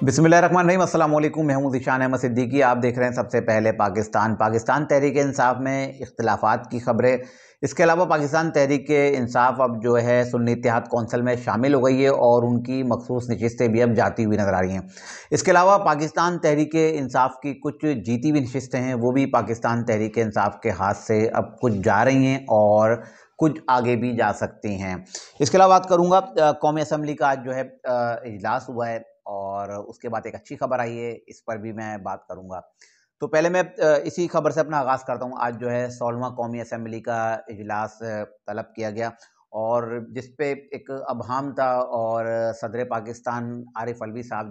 बिस्मिल्लाहिर्रहमानिर्रहीम अस्सलाम वालेकुम। मैं हूं ज़ीशान अहमद सिद्दीकी। आप देख रहे हैं सबसे पहले पाकिस्तान तहरीक-ए-इंसाफ में इख्तिलाफ़ात की खबरें। इसके अलावा पाकिस्तान तहरीक-ए-इंसाफ अब जो है सुन्नी इत्तेहाद कौंसिल में शामिल हो गई है और उनकी मखसूस नशिस्तें भी अब जाती हुई नज़र आ रही हैं। इसके अलावा पाकिस्तान तहरीक-ए-इंसाफ की कुछ जीती हुई नशिस्तें हैं, वो भी पाकिस्तान तहरीक-ए-इंसाफ के हाथ से अब कुछ जा रही हैं और कुछ आगे भी जा सकती हैं। इसके अलावा बात करूँगा कौमी असम्बली का आज जो है इजलास हुआ है और उसके बाद एक अच्छी खबर आई है, इस पर भी मैं बात करूँगा। तो पहले मैं इसी खबर से अपना आगाज़ करता हूँ। आज जो है 16वां कौमी असम्बली का इजलास तलब किया गया और जिस पे एक अबहम था और सदर पाकिस्तान आरिफ अलवी साहब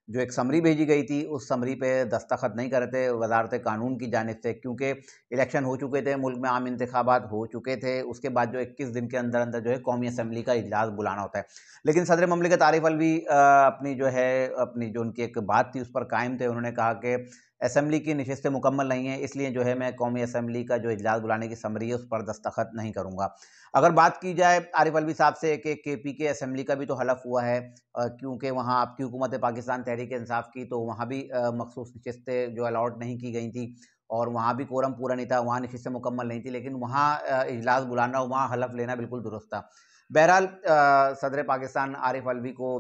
जो एक समरी भेजी गई थी, उस समरी पे दस्तखत नहीं कर रहे थे वज़ारत कानून की जानिब से, क्योंकि इलेक्शन हो चुके थे, मुल्क में आम इंतखाबात हो चुके थे। उसके बाद जो 21 दिन के अंदर-अंदर जो है कौमी असम्बली का इजलास बुलाना होता है। लेकिन सदर ममलिकत आरिफ अलवी अपनी जो उनकी एक बात थी उस पर कायम थे। उन्होंने कहा कि असेंबली की नशिस्तें मुकम्मल नहीं हैं, इसलिए जो है मैं कौमी असेंबली का जो इजलास बुलाने की समरी है उस पर दस्तखत नहीं करूँगा। अगर बात की जाए आरिफ अलवी साहब से कि केपी असेंबली का भी तो हलफ हुआ है, क्योंकि वहाँ आपकी हुकूमत पाकिस्तान तहरीक-ए-इंसाफ की, तो वहाँ भी मखसूस नशिस्तें जो अलॉट नहीं की गई थी और वहाँ भी कोरम पूरा नहीं था, वहाँ नशिस्तें मुकम्मल नहीं थी, लेकिन वहाँ इजलास बुलाना, वहाँ हलफ लेना बिल्कुल दुरुस्त था। बहरहाल सदर पाकिस्तान आरिफ अलवी को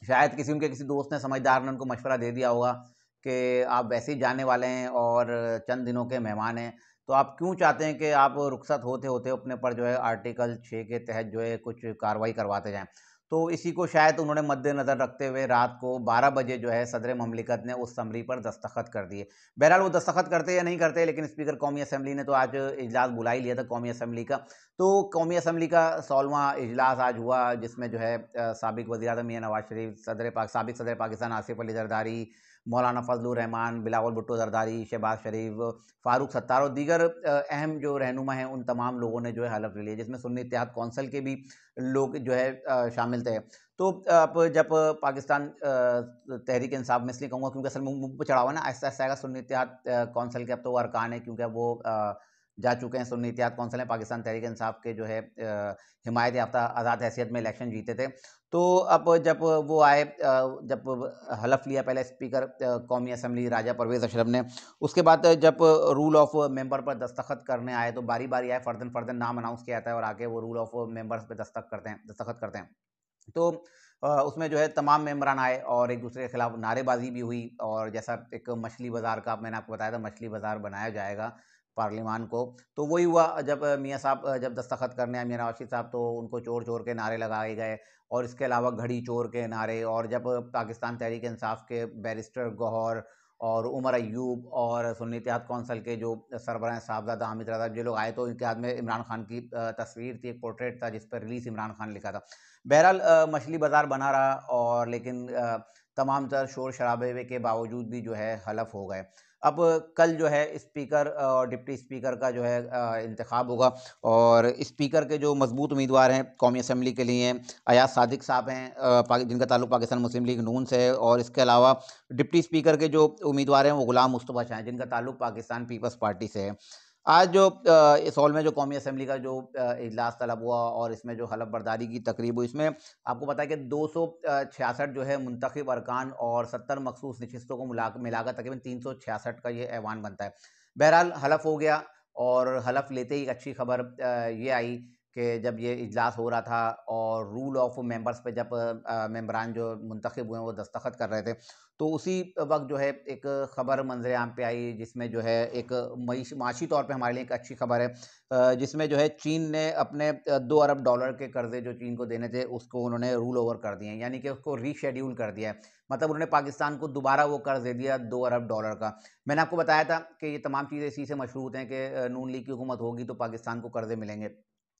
शायद उनके किसी दोस्त ने, समझदार ने उनको मशवरा दे दिया होगा कि आप वैसे ही जाने वाले हैं और चंद दिनों के मेहमान हैं, तो आप क्यों चाहते हैं कि आप रुखसत होते होते अपने पर जो है आर्टिकल 6 के तहत जो है कुछ कार्रवाई करवाते जाएं। तो इसी को शायद उन्होंने मद्देनज़र रखते हुए रात को 12 बजे जो है सदर ममलिकत ने उस समरी पर दस्तखत कर दिए। बहरहाल वो दस्तखत करते या नहीं करते, लेकिन स्पीकर कौमी असम्बली ने तो आज इजलास बुला ही लिया था कौमी असम्बली का। तो कौमी असम्बली का 16वां इजलास आज हुआ, जिसमें जो है साबिक वज़ीर-ए-आज़म मियां नवाज़ शरीफ, साबिक सदर पाकिस्तान आसिफ अली ज़रदारी, मौलाना फजलुर रहमान, बिलावल भुट्टो ज़रदारी, शहबाज शरीफ, फ़ारूक सत्तार और दीगर अहम जो रहनुमा हैं, उन तमाम लोगों ने जो है हलफ ले लिया, जिसमें सुन्नी इत्तेहाद कौंसिल के भी लोग जो है शामिल थे। तो अब जब पाकिस्तान तहरीक इंसाफ में इसलिए कहूँगा क्योंकि असल में मुँह पे चढ़ा हुआ है ना, आहिस्ता-आहिस्ता आएगा सुन्नी इत्तेहाद कौंसिल के अब तो वो अरकान है, क्योंकि अब वो जा चुके हैं। सुन्नी इत्तेहाद कौंसिल में पाकिस्तान तहरीक इंसाफ के जो है हिमायत याफ्ता आज़ाद हैसियत में इलेक्शन जीते थे। तो अब जब वो आए, जब हलफ लिया पहले स्पीकर कौमी असम्बली राजा परवेज़ अशरफ ने, उसके बाद जब रूल ऑफ मेंबर पर दस्तखत करने आए तो बारी-बारी आए, फ़र्दन-फ़र्दन नाम अनाउंस किया जाता है और आके वो रूल ऑफ मेंबर्स पे दस्तखत करते हैं। तो उसमें जो है तमाम मेंबरान आए और एक दूसरे के खिलाफ नारेबाजी भी हुई और जैसा एक मछली बाज़ार का मैंने आपको बताया था, मछली बाज़ार बनाया जाएगा पार्लिमान को, तो वही हुआ। जब मियाँ साहब जब दस्तखत करने आए, मियाँ नवाज़ शरीफ साहब, तो उनको चोर-चोर के नारे लगाए गए और इसके अलावा घड़ी चोर के नारे। और जब पाकिस्तान तहरीक इंसाफ के बैरिस्टर गौहर और उमर अय्यूब और सुन्नी इत्तेहाद कौंसिल के जो सरबराह हैं साहबज़ादा हामिद रज़ा, ये लोग आए तो इनके हाथ में इमरान खान की तस्वीर थी, एक पोर्ट्रेट था जिस पर रिलीज़ इमरान खान लिखा था। बहरहाल मछली बाज़ार बना रहा और लेकिन तमाम तर शोर-शराबे के बावजूद भी जो है हलफ हो गए। अब कल जो है स्पीकर और डिप्टी स्पीकर का जो है इंतखाब होगा और स्पीकर के जो मज़बूत उम्मीदवार हैं कौमी असम्बली के लिए अयाज सादिक साहब हैं, जिनका ताल्लुक पाकिस्तान मुस्लिम लीग नून से है, और इसके अलावा डिप्टी स्पीकर के जो उम्मीदवार हैं वो गुलाम मुस्तफ़ा शाह हैं, जिनका ताल्लुक पाकिस्तान पीपल्स पार्टी से है। आज जो इस हॉल में जो कौमी असम्बली का जो इजलास तलब हुआ और इसमें जो हलफ बर्दारी की तकरीब हुई, इसमें आपको पता है कि 266 जो है मुंतखब अरकान और 70 मखसूस नशिस्तों को मिलाकर तकरीबन 366 का ये ऐवान बनता है। बहरहाल हलफ हो गया और हलफ लेते ही एक अच्छी खबर ये आई कि जब ये इजलास हो रहा था और रूल ऑफ मेंबर्स पे जब मेंबरान जो मुंतखब हुए हैं वो दस्तखत कर रहे थे, तो उसी वक़्त जो है एक खबर मंज़र-ए-आम पे आई, जिसमें जो है एक माशी तौर पे हमारे लिए एक अच्छी खबर है, जिसमें जो है चीन ने अपने $2 अरब के कर्ज़े जो चीन को देने थे, उसको उन्होंने रूल ओवर कर दिए हैं, यानी कि उसको रीशेड्यूल कर दिया है। मतलब उन्होंने पाकिस्तान को दोबारा वो कर्ज़ दे दिया $2 अरब का। मैंने आपको बताया था कि ये तमाम चीज़ें इसी से मशरूत हैं कि नून लीग की हुकूमत होगी तो पाकिस्तान को कर्ज़े मिलेंगे।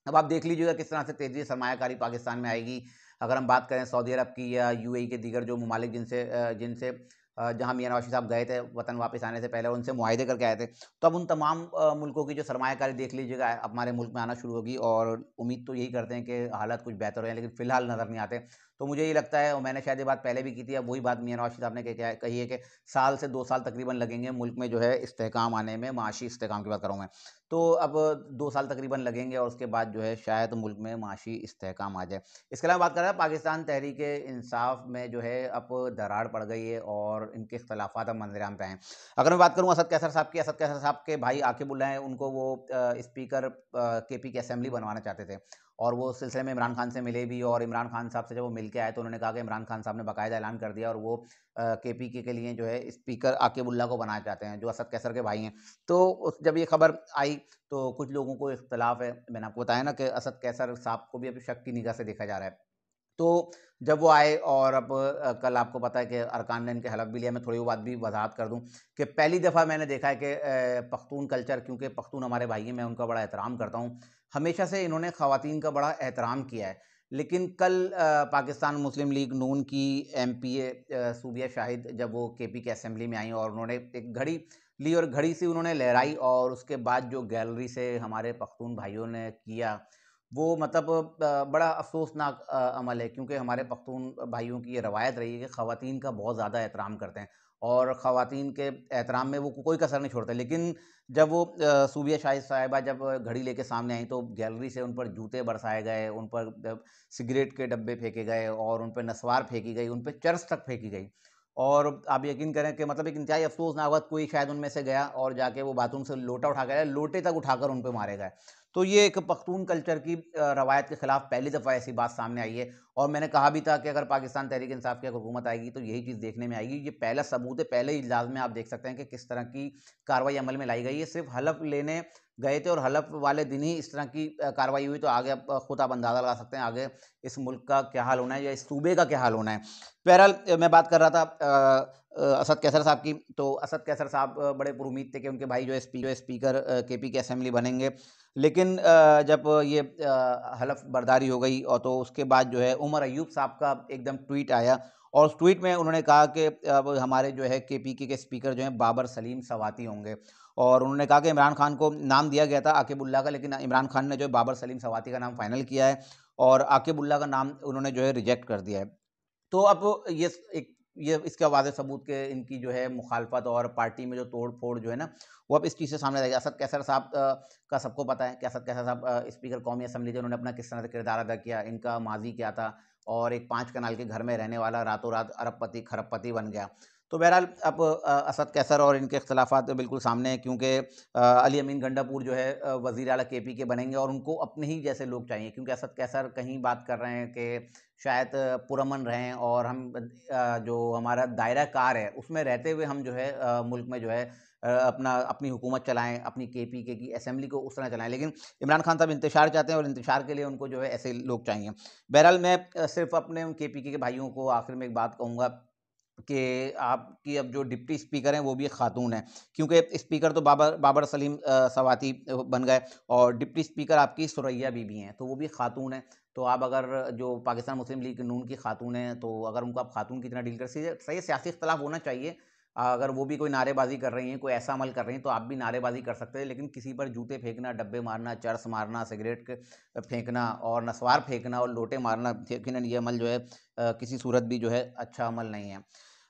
अब आप देख लीजिएगा किस तरह से तेज़ी से सरमायाकारी पाकिस्तान में आएगी। अगर हम बात करें सऊदी अरब की या यूएई के दीगर जो ममालिक जिनसे जहाँ मियाँ नवाज़ शरीफ साहब गए थे वतन वापस आने से पहले, उनसे मुआहदे करके आए थे। तो अब उन तमाम मुल्कों की जो सरमायाकारी देख लीजिएगा हमारे मुल्क में आना शुरू होगी और उम्मीद तो यही करते हैं कि हालात कुछ बेहतर हो जाएँ, लेकिन फ़िलहाल नज़र नहीं आते। तो मुझे ये लगता है, और मैंने शायद ये बात पहले भी की थी, अब वही बात मियां नवाज शरीफ साहब ने कही है कि साल से 2 साल तकरीबन लगेंगे मुल्क में जो है इस्तेहकाम आने में, माशी इस्तेहकाम की बात कर रहा हूँ मैं। तो अब 2 साल तकरीबन लगेंगे और उसके बाद जो है शायद मुल्क में माशी इस्तेहकाम आ जाए। इसके अलावा बात कर रहे हैं पाकिस्तान तहरीक-ए-इंसाफ में जो है अब दरार पड़ गई है और इनके इख्तलाफात अब मंजरेआम पे आए हैं। अगर मैं बात करूँ असद कैसर साहब की, असद कैसर साहब के भाई आकिबुल्लाह हैं, उनको वो स्पीकर केपी की असेंबली बनवाना चाहते थे और वो उस सिलसिले में इमरान खान से मिले भी, और इमरान खान साहब से जब वो मिल के आए तो उन्होंने कहा कि इमरान खान साहब ने बाकायदा ऐलान कर दिया और वो केपीके के लिए जो है स्पीकर आकिबुल्लाह को बनाना चाहते हैं, जो असद कैसर के भाई हैं। तो जब ये खबर आई तो कुछ लोगों को इख्तलाफ है, मैंने आपको बताया ना कि असद कैसर साहब को भी अभी शक की निगाह से देखा जा रहा है। तो जब वो आए और अब कल आपको पता है कि अरकान ने इनके हलफ भी लिया। मैं थोड़ी वो बात भी वजाहत कर दूं कि पहली दफ़ा मैंने देखा है कि पख्तून कल्चर, क्योंकि पख्तून हमारे भाई हैं, मैं उनका बड़ा एहतराम करता हूं, हमेशा से इन्होंने ख़वातीन का बड़ा एहतराम किया है। लेकिन कल पाकिस्तान मुस्लिम लीग नून की एमपीए सूबिया शाहिद जब वो केपी के असेंबली में आई और उन्होंने एक घड़ी ली और घड़ी से उन्होंने लहराई, और उसके बाद जो गैलरी से हमारे पख्तून भाइयों ने किया वो मतलब बड़ा अफ़सोसनाक अमल है, क्योंकि हमारे पख्तून भाइयों की ये रवायत रही है कि ख़वातीन का बहुत ज़्यादा एहतराम करते हैं और ख़वातीन के एहतराम में वो कोई कसर नहीं छोड़ते। लेकिन जब वो सूबिया शाहिद साहिबा जब घड़ी लेके सामने आई तो गैलरी से उन पर जूते बरसाए गए, उन पर सिगरेट के डब्बे फेंके गए और उन पर नस्वार फेंकी गई, उन पर चर्स तक फेंकी गई। और आप यकीन करें कि मतलब एक इंतहाई अफ़सोसनाक बात, कोई शायद उनमें से गया और जाके वो बाथरूम से लोटा उठा के आया, लोटे तक उठाकर उन पे मारे गए। तो ये एक पख्तून कल्चर की रवायत के खिलाफ पहली दफ़ा ऐसी बात सामने आई है। और मैंने कहा भी था कि अगर पाकिस्तान तहरीक इंसाफ की हुकूमत आएगी तो यही चीज़ देखने में आएगी। ये पहला सबूत है, पहले इजलास में आप देख सकते हैं कि किस तरह की कार्रवाई अमल में लाई गई है। सिर्फ हलफ लेने गए थे और हलफ वाले दिन ही इस तरह की कार्रवाई हुई, तो आगे आप खुद आप अंदाज़ा लगा सकते हैं आगे इस मुल्क का क्या हाल होना है या इस सूबे का क्या हाल होना है। बहरहाल मैं बात कर रहा था असद कैसर साहब की। तो असद कैसर साहब बड़े पुरुमीद थे कि उनके भाई जो है स्पीकर केपी की असेंबली बनेंगे। लेकिन जब ये हलफ बर्दारी हो गई और तो उसके बाद जो है उमर अयूब साहब का एकदम ट्वीट आया और उस ट्वीट में उन्होंने कहा कि अब हमारे जो है केपीके के स्पीकर जो हैं बाबर सलीम सवाती होंगे। और उन्होंने कहा कि इमरान खान को नाम दिया गया था आकिबुल्लाह का, लेकिन इमरान खान ने जो है बाबर सलीम सवाती का नाम फाइनल किया है और आकिबुल्लाह का नाम उन्होंने जो है रिजेक्ट कर दिया है। तो अब ये इसका वाज़ेह सबूत के इनकी जो है मुखालफत और पार्टी में जो तोड़-फोड़ जो है ना, वो अब इस चीज़ से सामने आएगा। असद कैसर साहब का सबको पता है कि असद कैसर साहब स्पीकर कौमी असम्बली थे, उन्होंने अपना किस तरह से किरदार अदा किया, इनका माज़ी क्या था और एक 5 कनाल के घर में रहने वाला रातों-रात अरबपति, खरबपति बन गया। तो बहरहाल अब असद कैसर और इनके इख्तलाफात बिल्कुल सामने हैं, क्योंकि अली अमीन गंडापुर जो है वज़ीर आला केपी के बनेंगे और उनको अपने ही जैसे लोग चाहिए, क्योंकि असद कैसर कहीं बात कर रहे हैं कि शायद पुरअमन रहें और हम जो हमारा दायरा कार है उसमें रहते हुए हम जो है मुल्क में जो है अपनी हुकूमत चलाएं, अपनी केपीके की असेंबली को उस तरह चलाएं। लेकिन इमरान खान साहब इंतशार चाहते हैं और इंतशार के लिए उनको जो है ऐसे लोग चाहिए। बहरहाल मैं सिर्फ अपने उन केपीके के भाइयों को आखिर में एक बात कहूँगा कि आपकी अब जो डिप्टी स्पीकर हैं वो भी एक खातून है, क्योंकि स्पीकर तो बाबर सलीम सवाती बन गए और डिप्टी स्पीकर आपकी सुरैया बीबी हैं, तो वो भी खातून है। तो आप अगर जो पाकिस्तान मुस्लिम लीग नून की खातून हैं तो अगर उनको आप खातून की तरह डील कर सही, सियासी इख्तलाफ होना चाहिए। अगर वो भी कोई नारेबाजी कर रही हैं, कोई ऐसा अमल कर रही हैं तो आप भी नारेबाजी कर सकते हैं, लेकिन किसी पर जूते फेंकना, डब्बे मारना, चर्स मारना, सिगरेट फेंकना और नस्वार फेंकना और लोटे मारना, यकीनन ये अमल जो है किसी सूरत भी जो है अच्छा अमल नहीं है।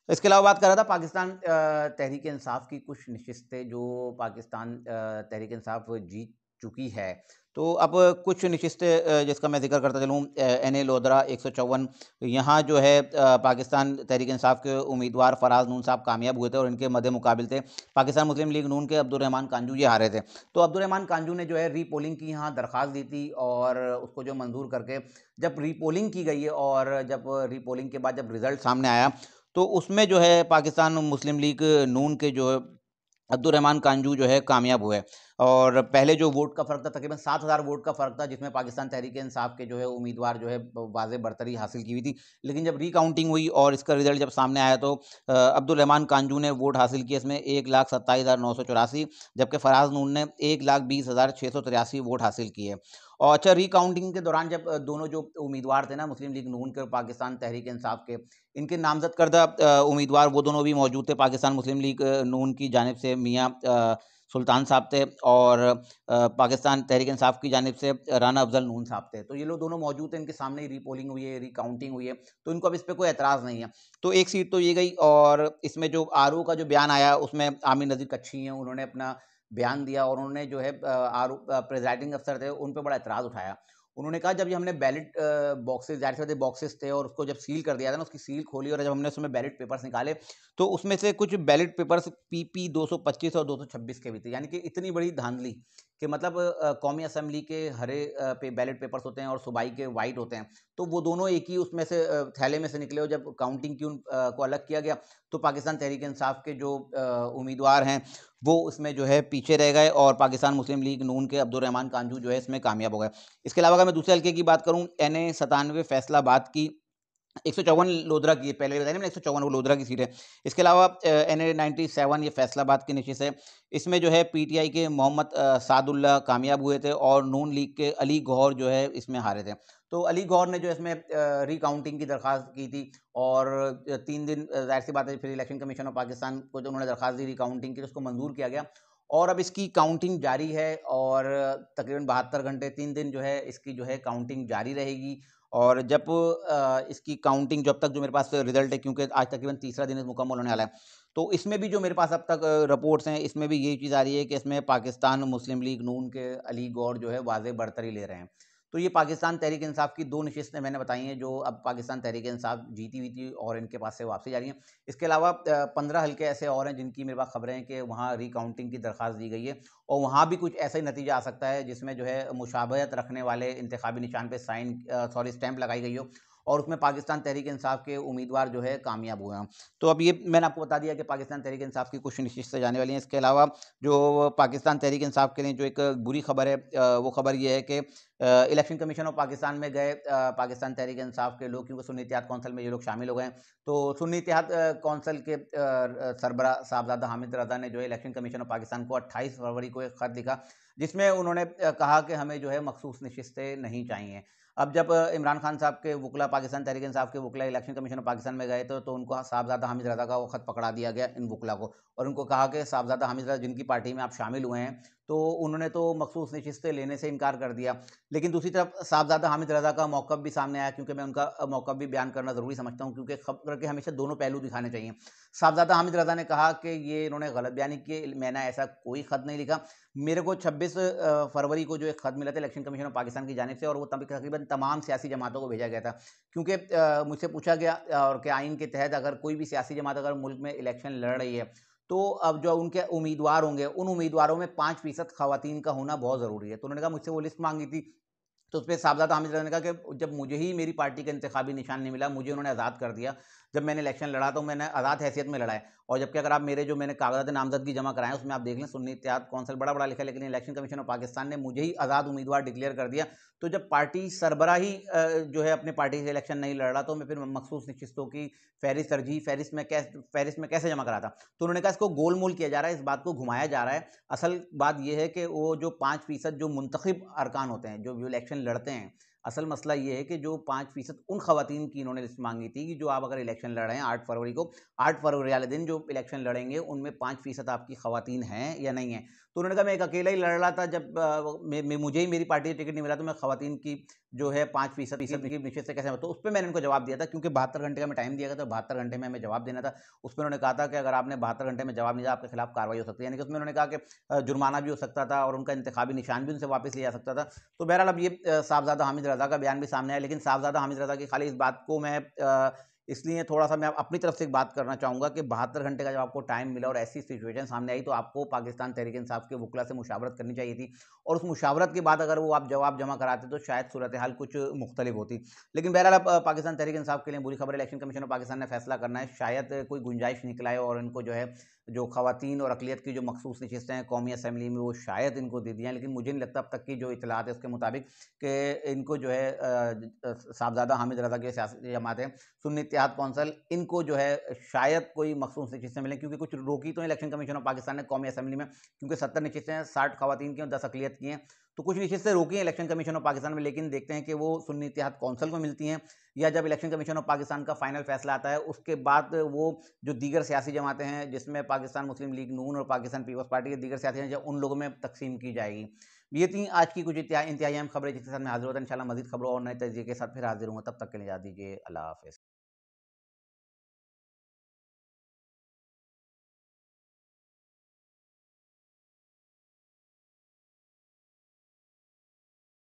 इसके अलावा बात कर रहा था पाकिस्तान तहरीक इंसाफ की कुछ नशिस्तें जो पाकिस्तान तहरीक इंसाफ जीत चुकी है। तो अब कुछ नशिस्तें जिसका मैं जिक्र करता चलूँ, एन ए लोधरा 154, यहाँ जो है पाकिस्तान तहरीक इंसाफ के उम्मीदवार फराज नून साहब कामयाब हुए थे और इनके मद्दे मुकाबिल थे पाकिस्तान मुस्लिम लीग नून के अब्दुर्रहमान कांजू ये हारे थे। तो अब्दुर्रहमान कांजू ने जो है रीपोलिंग की यहाँ दरख्वास्त दी थी और उसको जो मंजूर करके जब रीपोलिंग की गई है और जब रीपोलिंग के बाद जब रिजल्ट सामने आया तो उसमें जो है पाकिस्तान मुस्लिम लीग नून के जो अब्दुर्रहमान कांजू जो है कामयाब हुए। और पहले जो वोट का फ़र्क था तकरीबन 7,000 वोट का फ़र्क था, जिसमें पाकिस्तान तहरीक इंसाफ के जो है उम्मीदवार जो है वाज़ेह बरतरी हासिल की हुई थी। लेकिन जब रिकाउंटिंग हुई और इसका रिज़ल्ट जब सामने आया तो अब्दुर्रहमान कांजू ने वोट हासिल किए इसमें 1,27,984, जबकि फराज नून ने 1,20,683 वोट हासिल किए। और अच्छा, रिकाउंटिंग के दौरान जब दोनों जो उम्मीदवार थे ना, मुस्लिम लीग नून के और पाकिस्तान तहरीक इंसाफ के, इनके नामजद करदा उम्मीदवार वो दोनों भी मौजूद थे। पाकिस्तान मुस्लिम लीग नून की जानिब से मियाँ सुल्तान साहब थे और पाकिस्तान तहरीक इंसाफ की जानिब से राना अफजल नून साहब थे। तो ये लोग दोनों मौजूद थे, इनके सामने ही रीपोलिंग हुई है, रिकाउंटिंग हुई है, तो इनको अब इस पर कोई एतराज़ नहीं है। तो एक सीट तो ये गई, और इसमें जो आरओ का जो बयान आया उसमें आमिर नज़ीर कच्छी हैं, उन्होंने अपना बयान दिया और उन्होंने जो है आरओ प्रिजाइडिंग अफसर थे उन पर बड़ा एतराज़ उठाया। उन्होंने कहा जब ये हमने बैलेट बॉक्सेस, जाहिर सी बात है बॉक्सेस थे, और उसको जब सील कर दिया था ना, उसकी सील खोली और जब हमने उसमें बैलेट पेपर्स निकाले तो उसमें से कुछ बैलेट पेपर्स पीपी 225 और 226 के भी थे। यानी कि इतनी बड़ी धांधली कि मतलब कौमी असेंबली के हरे बैलेट पेपर्स होते हैं और सूबाई के वाइट होते हैं, तो वो दोनों एक ही उसमें से थैले में से निकले, और जब काउंटिंग की को अलग किया गया तो पाकिस्तान तहरीक इंसाफ के जो उम्मीदवार हैं वो उसमें जो है पीछे रह गए, और पाकिस्तान मुस्लिम लीग नून के अब्दुल रहमान कांजू जो है इसमें कामयाब हो गए। इसके अलावा अगर मैं दूसरे हल्के की बात करूं, NA 97 फैसलाबाद की 154 लोधरा की, पहले बताया मैंने 154 वो लोधरा की सीट है। इसके अलावा NA 97 ये फैसलाबाद की नशिस्त है। इसमें जो है PTI के मोहम्मद सादुल्ला कामयाब हुए थे, और नून लीग के अली गौहर जो है इसमें हारे थे। तो अली गौहर ने जो इसमें रिकाउंटिंग की दरख्वास्त की थी, और 3 दिन जाहिर सी बात है फिर इलेक्शन कमीशन ऑफ पाकिस्तान को जो उन्होंने दरख्वास्त दी रिकाउंटिंग की, तो उसको मंजूर किया गया, और अब इसकी काउंटिंग जारी है, और तकरीबन 72 घंटे 3 दिन जो है इसकी जो है काउंटिंग जारी रहेगी। और जब इसकी काउंटिंग, जब तक जो मेरे पास रिजल्ट है, क्योंकि आज तकरीबन तीसरा दिन मुकम्मल होने वाला है, तो इसमें भी जो मेरे पास अब तक रिपोर्ट्स हैं, इसमें भी यही चीज़ आ रही है कि इसमें पाकिस्तान मुस्लिम लीग नून के अली गौर जो है वाज़े बढ़तरी ले रहे हैं। तो ये पाकिस्तान तहरीक इंसाफ की 2 नशिस्तें मैंने बताई हैं जो अब पाकिस्तान तहरीक इंसाफ जीती हुई थी और इनके पास से वापसी जा रही हैं। इसके अलावा 15 हल्के ऐसे और हैं जिनकी मेरे पास खबरें हैं कि वहाँ रिकाउंटिंग की दरख्वास्त दी गई है, और वहाँ भी कुछ ऐसा ही नतीजा आ सकता है जिसमें जो है मुशाबहत रखने वाले इंतखाबी निशान पे स्टैंप लगाई गई हो, और उसमें पाकिस्तान तहरीक इंसाफ के उम्मीदवार जो है कामयाब हुए हैं। तो अब ये मैंने आपको बता दिया कि पाकिस्तान तहरीक इंसाफ की कुछ नशिस्तें जाने वाली हैं। इसके अलावा जो पाकिस्तान तहरीक इंसाफ के लिए जो एक बुरी खबर है, वो खबर ये है कि इलेक्शन कमीशन ऑफ पाकिस्तान में गए पाकिस्तान तहरीक इंसाफ के लोग, क्योंकि सुन्नी इत्तेहाद कौंसिल में ये लोग शामिल हो गए हैं। तो सुन्नी इत्तेहाद कौंसिल के सरबरा साहबजादा हामिद रज़ा ने जो है इलेक्शन कमीशन ऑफ पाकिस्तान को 28 फरवरी को एक ख़त लिखा, जिसमें उन्होंने कहा कि हमें जो है मखसूस नशिस्तें नहीं चाहिए। अब जब इमरान खान साहब के वकला, पाकिस्तान तहरीक इंसाफ के वकला इलेक्शन कमीशन ऑफ पाकिस्तान में गए तो उनको साहबजादा हामिद रज़ा का वो ख़त पकड़ा दिया गया इन वकला को, और उनको कहा कि साहबजादा हामिद रज़ा जिनकी पार्टी में आप शामिल हुए हैं, तो उन्होंने तो मखसूस नशिस्तें लेने से इनकार कर दिया। लेकिन दूसरी तरफ साहबजादा हामिद रज़ा का मौक़िफ़ भी सामने आया, क्योंकि मैं उनका मौक़िफ़ भी बयान करना ज़रूरी समझता हूँ, क्योंकि ख़बर के हमेशा दोनों पहलू दिखाने चाहिए। साहबजादा हामिद रज़ा ने कहा कि ये इन्होंने गलत बयानी की, मैंने ऐसा कोई ख़त नहीं लिखा। मेरे को 26 फरवरी को जो एक ख़त मिला था इलेक्शन कमीशन ऑफ पाकिस्तान की जानिब से, और वो तभी तकरीबन तमाम सियासी जमातों को भेजा गया था, क्योंकि मुझसे पूछा गया और कि आइन के तहत अगर कोई भी सियासी जमात अगर मुल्क में इलेक्शन लड़ रही है, तो अब जो उनके उम्मीदवार होंगे, उन उम्मीदवारों में 5% ख़वातीन का होना बहुत ज़रूरी है। तो उन्होंने कहा, मुझसे वो लिस्ट मांगी थी, तो उसपे साहबजादा हामिद रज़ा ने कहा कि जब मुझे ही मेरी पार्टी का इंतखाबी निशान नहीं मिला, मुझे उन्होंने आज़ाद कर दिया। जब मैंने इलेक्शन लड़ा तो मैंने आज़ाद हैसियत में लड़ा है, और जबकि अगर आप मेरे जो मैंने कागज़ात नामज़दगी जमा कराए हैं उसमें आप देख लें, सुन्नी इत्तेहाद कौंसिल बड़ा-बड़ा लिखा है, लेकिन इलेक्शन कमीशन ऑफ पाकिस्तान ने मुझे ही आज़ाद उम्मीदवार डिक्लेयर कर दिया। तो जब पार्टी सरबरा ही जो है अपनी पार्टी से इलेक्शन नहीं लड़ रहा, तो मैं फिर मखसूस नशिस्तों की फ़हरिस्त में कैसे जमा कराता? तो उन्होंने कहा इसको गोल-मोल किया जा रहा है, इस बात को घुमाया जा रहा है। असल बात ये है कि वो जो 5% जो मुंतखब अरकान होते हैं, जो इलेक्शन लड़ते हैं, असल मसला ये है कि जो 5% उन ख़वातीन की इन्होंने लिस्ट मांगी थी कि जो आप अगर इलेक्शन लड़ रहे हैं 8 फरवरी को, 8 फरवरी वाले दिन जो इलेक्शन लड़ेंगे उनमें 5% आपकी ख़वातीन हैं या नहीं हैं। तो उन्होंने कहा मैं एक अकेला ही लड़ रहा था, जब मुझे ही मेरी पार्टी से टिकट नहीं मिला, तो मैं ख़वातीन की जो है 5% की निश्चित से कैसे, तो उस पर मैंने उनको जवाब दिया था, क्योंकि 72 घंटे का मैं टाइम दिया गया था, 72 घंटे में हमें जवाब देना था। उसमें उन्होंने कहा था कि अगर आपने 72 घंटे में जवाब नहीं दिया आपके खिलाफ कार्रवाई हो सकती है, यानी कि उसमें उन्होंने कहा कि जुर्माना भी हो सकता था और उनका इंतखाबी निशान भी उनसे वापस लिया जा सकता था। तो बहरहाल अब ये साहबजादा हामिद रज़ा का बयान भी सामने आया, लेकिन साहबजादा हामिद रज़ा की खाली इस बात को मैं इसलिए थोड़ा-सा मैं अपनी तरफ से एक बात करना चाहूँगा कि 72 घंटे का जब आपको टाइम मिला और ऐसी सिचुएशन सामने आई, तो आपको पाकिस्तान तहरीक इंसाफ के वकला से मुशावरत करनी चाहिए थी, और उस मुशावरत के बाद अगर वो आप जवाब जमा कराते तो शायद सूरत हाल कुछ मुख्तलिफ होती। लेकिन बहरहाल अब पाकिस्तान तहरीक इंसाफ के लिए बुरी खबर है, इलेक्शन कमीशन ऑफ पाकिस्तान ने फैसला करना है, शायद कोई गुंजाइश निकल आए और इनको जो है जो ख़वातीन और अक़लियत की जो मखसूस नशिस्तें हैं कौमी असेंबली में, वो शायद इनको दे दी जाएँ। लेकिन मुझे नहीं लगता अब तक की जो इत्तलात है उसके मुताबिक कि इनको जो है साहबजादा हामिद रज़ा की सियासी जमात है, सुन्नी इत्तेहाद कौंसिल, इनको जो है शायद कोई मखसूस नशिस्तें मिलें, क्योंकि कुछ रोकी तो इलेक्शन कमीशन ऑफ पाकिस्तान ने कौमी असेंबली में, क्योंकि 70 नशिस्तें हैं, 60 ख़वातीन की और 10 अक़लियत की हैं। तो कुछ निश्चित से रोकी हैं इलेक्शन कमीशन ऑफ पाकिस्तान में, लेकिन देखते हैं कि वो सुन्नी इत्तेहाद कौंसिल को मिलती हैं या जब इलेक्शन कमीशन ऑफ पाकिस्तान का फाइनल फैसला आता है उसके बाद वो जो दीगर सियासी जमातें हैं जिसमें पाकिस्तान मुस्लिम लीग नून और पाकिस्तान पीपल्स पार्टी के दीगर सियासी हैं, जब उन लोगों में तकसीम की जाएगी। ये थी आज की कुछ इंतहाई अहम खबरें जिसके साथ मैं हाजिर होता है। इंशाल्लाह मजीद खबरों और नए तरीके के साथ फिर हाजिर हूँ। तब तक के लिए इजाज़त दीजिए। अल्लाह हाफिज़।